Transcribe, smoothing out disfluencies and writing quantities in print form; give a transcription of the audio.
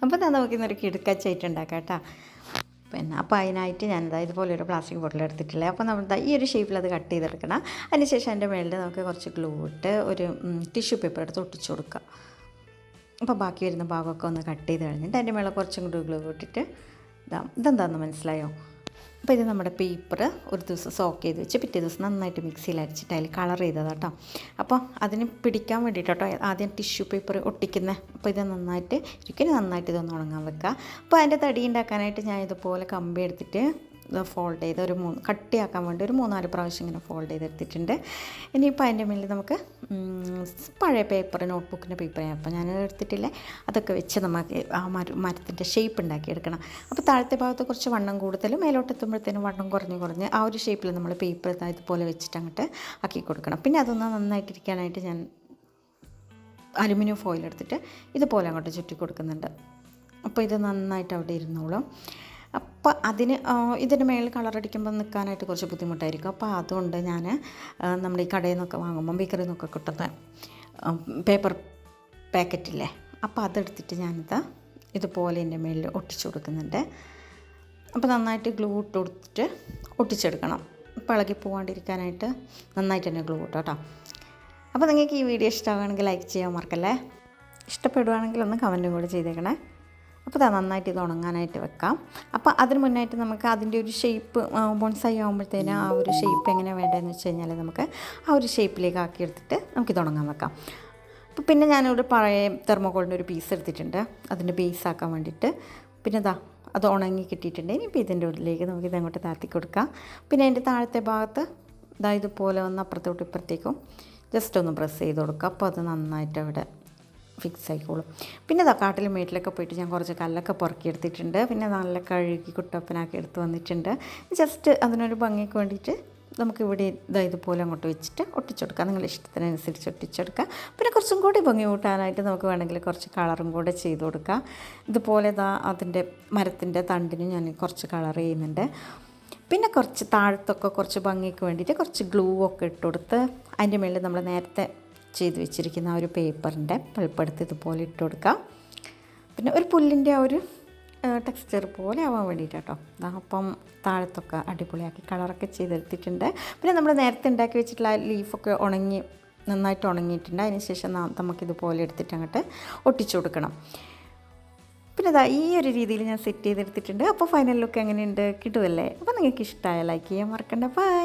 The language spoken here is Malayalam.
അപ്പോൾ നമുക്കിന്നൊരു കിടുക്കച്ചായിട്ട് ഉണ്ടാക്കാം കേട്ടോ. പിന്നെ അപ്പോൾ അതിനായിട്ട് ഞാനിതാ ഇതുപോലെ ഒരു പ്ലാസ്റ്റിക് ബോട്ടിൽ എടുത്തിട്ടില്ലേ. അപ്പോൾ നമ്മൾ ഈ ഒരു ഷേപ്പിൽ അത് കട്ട് ചെയ്തെടുക്കണം. അതിനുശേഷം അതിൻ്റെ മേളിൽ നമുക്ക് കുറച്ച് ഗ്ലൂ ഇട്ട് ഒരു ടിഷ്യൂ പേപ്പർ എടുത്ത് ഒട്ടിച്ചു കൊടുക്കുക. അപ്പോൾ ബാക്കി വരുന്ന ഭാഗമൊക്കെ ഒന്ന് കട്ട് ചെയ്ത് കഴിഞ്ഞിട്ട് അതിൻ്റെ മേലെ കുറച്ചും കൂടി ഗ്ലൂ ഇട്ടിട്ട് ഇതെന്താണെന്ന് മനസ്സിലായോ? അപ്പോൾ ഇത് നമ്മുടെ പേപ്പർ ഒരു ദിവസം സോക്ക് ചെയ്ത് വെച്ച് പിറ്റേ ദിവസം നന്നായിട്ട് മിക്സിയിൽ അരച്ചിട്ട് അതിൽ കളർ ചെയ്തതാണ് കേട്ടോ. അപ്പോൾ അതിന് പിടിക്കാൻ വേണ്ടിയിട്ട് കേട്ടോ ആദ്യം ടിഷ്യൂ പേപ്പർ ഒട്ടിക്കുന്നത്. അപ്പോൾ ഇത് നന്നായിട്ട് ഒരിക്കലും നന്നായിട്ട് ഇതൊന്ന് ഉണങ്ങാൻ വെക്കുക. അപ്പോൾ അതിൻ്റെ തടി ഉണ്ടാക്കാനായിട്ട് ഞാൻ ഇതുപോലെ കമ്പി എടുത്തിട്ട് ഫോൾഡ് ചെയ്ത് ഒരു കട്ടിയാക്കാൻ വേണ്ടി ഒരു 3-4 പ്രാവശ്യം ഇങ്ങനെ ഫോൾഡ് ചെയ്തെടുത്തിട്ടുണ്ട്. ഇനിയിപ്പോൾ അതിൻ്റെ മേലിൽ നമുക്ക് പഴയ പേപ്പർ നോട്ട്ബുക്കിൻ്റെ പേപ്പർ അപ്പോൾ ഞാൻ എടുത്തിട്ടില്ല അതൊക്കെ വെച്ച് നമുക്ക് ആ മരത്തിൻ്റെ ഷേപ്പ് ഉണ്ടാക്കിയെടുക്കണം. അപ്പോൾ താഴത്തെ ഭാഗത്ത് കുറച്ച് വണ്ണം കൂടുതലും മേലോട്ടെത്തുമ്പോഴത്തേനും വണ്ണം കുറഞ്ഞ് ആ ഒരു ഷേപ്പിൽ നമ്മൾ പേപ്പർ ഇതുപോലെ വെച്ചിട്ട് അങ്ങോട്ട് ആക്കി കൊടുക്കണം. പിന്നെ അതൊന്ന് നന്നായിട്ടിരിക്കാനായിട്ട് ഞാൻ അലുമിനിയം ഫോയിൽ എടുത്തിട്ട് ഇതുപോലെ അങ്ങോട്ട് ചുറ്റി കൊടുക്കുന്നുണ്ട്. അപ്പോൾ ഇത് നന്നായിട്ട് അവിടെ ഇരുന്നോളും. അപ്പോൾ ഇതിന് മേളിൽ കളറടിക്കുമ്പോൾ നിൽക്കാനായിട്ട് കുറച്ച് ബുദ്ധിമുട്ടായിരിക്കും. അപ്പോൾ അതുകൊണ്ട് ഞാൻ നമ്മുടെ ഈ കടയിൽ നിന്നൊക്കെ വാങ്ങുമ്പം ബേക്കറിയിൽ നിന്നൊക്കെ കിട്ടുന്ന പേപ്പർ പാക്കറ്റില്ലേ, അപ്പോൾ അതെടുത്തിട്ട് ഞാനിത് ഇതുപോലെ എൻ്റെ മേളിൽ ഒട്ടിച്ചു കൊടുക്കുന്നുണ്ട്. അപ്പോൾ നന്നായിട്ട് ഗ്ലൂ ഇട്ട് കൊടുത്തിട്ട് ഒട്ടിച്ചെടുക്കണം. ഇപ്പോൾ ഇളകി പോകാണ്ടിരിക്കാനായിട്ട് നന്നായിട്ട് തന്നെ ഗ്ലൂ ഇട്ടോ കേട്ടോ. അപ്പോൾ നിങ്ങൾക്ക് ഈ വീഡിയോ ഇഷ്ടമാവുകയാണെങ്കിൽ ലൈക്ക് ചെയ്യാൻ മറക്കല്ലേ. ഇഷ്ടപ്പെടുകയാണെങ്കിൽ ഒന്ന് കമൻറ്റും കൂടി ചെയ്തേക്കണേ. അപ്പോൾ നന്നായിട്ട് ഇത് ഉണങ്ങാനായിട്ട് വെക്കാം. അപ്പോൾ അതിന് മുന്നായിട്ട് നമുക്ക് അതിൻ്റെ ഒരു ഷേപ്പ് ബോൺസായി ആകുമ്പോഴത്തേന് ആ ഒരു ഷേപ്പ് എങ്ങനെ വേണ്ടതെന്ന് വെച്ച് കഴിഞ്ഞാൽ നമുക്ക് ആ ഒരു ഷേപ്പിലേക്ക് ആക്കിയെടുത്തിട്ട് നമുക്കിത് ഉണങ്ങാൻ വെക്കാം. അപ്പോൾ പിന്നെ ഞാനിവിടെ പഴയ തെർമോക്കോളിൻ്റെ ഒരു പീസ് എടുത്തിട്ടുണ്ട് അതിൻ്റെ ബേസ് ആക്കാൻ വേണ്ടിയിട്ട്. പിന്നെ അത് ഉണങ്ങി കിട്ടിയിട്ടുണ്ട്. ഇനിയിപ്പോൾ ഇതിൻ്റെ ഉള്ളിലേക്ക് നമുക്കിത് അങ്ങോട്ട് താത്തി കൊടുക്കാം. പിന്നെ അതിൻ്റെ താഴത്തെ ഭാഗത്ത് ഇതുപോലെ ഒന്ന് അപ്പുറത്തോട്ട് ഇപ്പുറത്തേക്കും ജസ്റ്റ് ഒന്ന് പ്രസ് ചെയ്ത് കൊടുക്കുക. അപ്പോൾ അത് നന്നായിട്ട് അവിടെ ഫിക്സ് ആയിക്കോളും. പിന്നെ കാട്ടിൽ മേട്ടിലൊക്കെ പോയിട്ട് ഞാൻ കുറച്ച് കല്ലൊക്കെ പൊറുക്കിയെടുത്തിട്ടുണ്ട്. പിന്നെ നല്ല കഴുകി കുട്ടപ്പനാക്കി എടുത്ത് വന്നിട്ടുണ്ട്. ജസ്റ്റ് അതിനൊരു ഭംഗിക്ക് വേണ്ടിയിട്ട് നമുക്കിവിടെ ഇതുപോലെ അങ്ങോട്ട് വെച്ചിട്ട് ഒട്ടിച്ചെടുക്കാം. നിങ്ങളുടെ ഇഷ്ടത്തിനനുസരിച്ച് ഒട്ടിച്ചെടുക്കുക. പിന്നെ കുറച്ചും കൂടി ഭംഗി കൂട്ടാനായിട്ട് നമുക്ക് വേണമെങ്കിൽ കുറച്ച് കളറും കൂടെ ചെയ്ത് കൊടുക്കാം. ഇതുപോലെ അതിൻ്റെ മരത്തിൻ്റെ തണ്ടിന് ഞാൻ കുറച്ച് കളർ ചെയ്യുന്നുണ്ട്. പിന്നെ കുറച്ച് താഴത്തൊക്കെ കുറച്ച് ഭംഗിക്ക് വേണ്ടിയിട്ട് കുറച്ച് ഗ്ലൂ ഒക്കെ ഇട്ട് കൊടുത്ത് അതിൻ്റെ മേളിൽ നമ്മൾ നേരത്തെ ചെയ്ത് വെച്ചിരിക്കുന്ന ആ ഒരു പേപ്പറിൻ്റെ പൾപ്പെടുത്ത് ഇതുപോലെ ഇട്ട് കൊടുക്കാം. പിന്നെ ഒരു പുല്ലിൻ്റെ ആ ഒരു ടെക്സ്ചർ പോലെ ആവാൻ വേണ്ടിയിട്ട് കേട്ടോ. അപ്പം താഴത്തൊക്കെ അടിപൊളിയാക്കി കളറൊക്കെ ചെയ്തെടുത്തിട്ടുണ്ട്. പിന്നെ നമ്മൾ നേരത്തെ ഉണ്ടാക്കി വെച്ചിട്ടുള്ള ലീഫൊക്കെ നന്നായിട്ട് ഉണങ്ങിയിട്ടുണ്ട്. അതിന് ശേഷം നമുക്കിതുപോലെ എടുത്തിട്ട് അങ്ങോട്ട് ഒട്ടിച്ചു കൊടുക്കണം. പിന്നെ ഈ ഒരു രീതിയിൽ ഞാൻ സെറ്റ് ചെയ്തെടുത്തിട്ടുണ്ട്. അപ്പോൾ ഫൈനൽ ലുക്ക് എങ്ങനെയുണ്ട്? കിട്ടുമല്ലേ? അപ്പോൾ നിങ്ങൾക്ക് ഇഷ്ടമായ ലൈക്ക് ചെയ്യാൻ മറക്കണ്ട. ബൈ.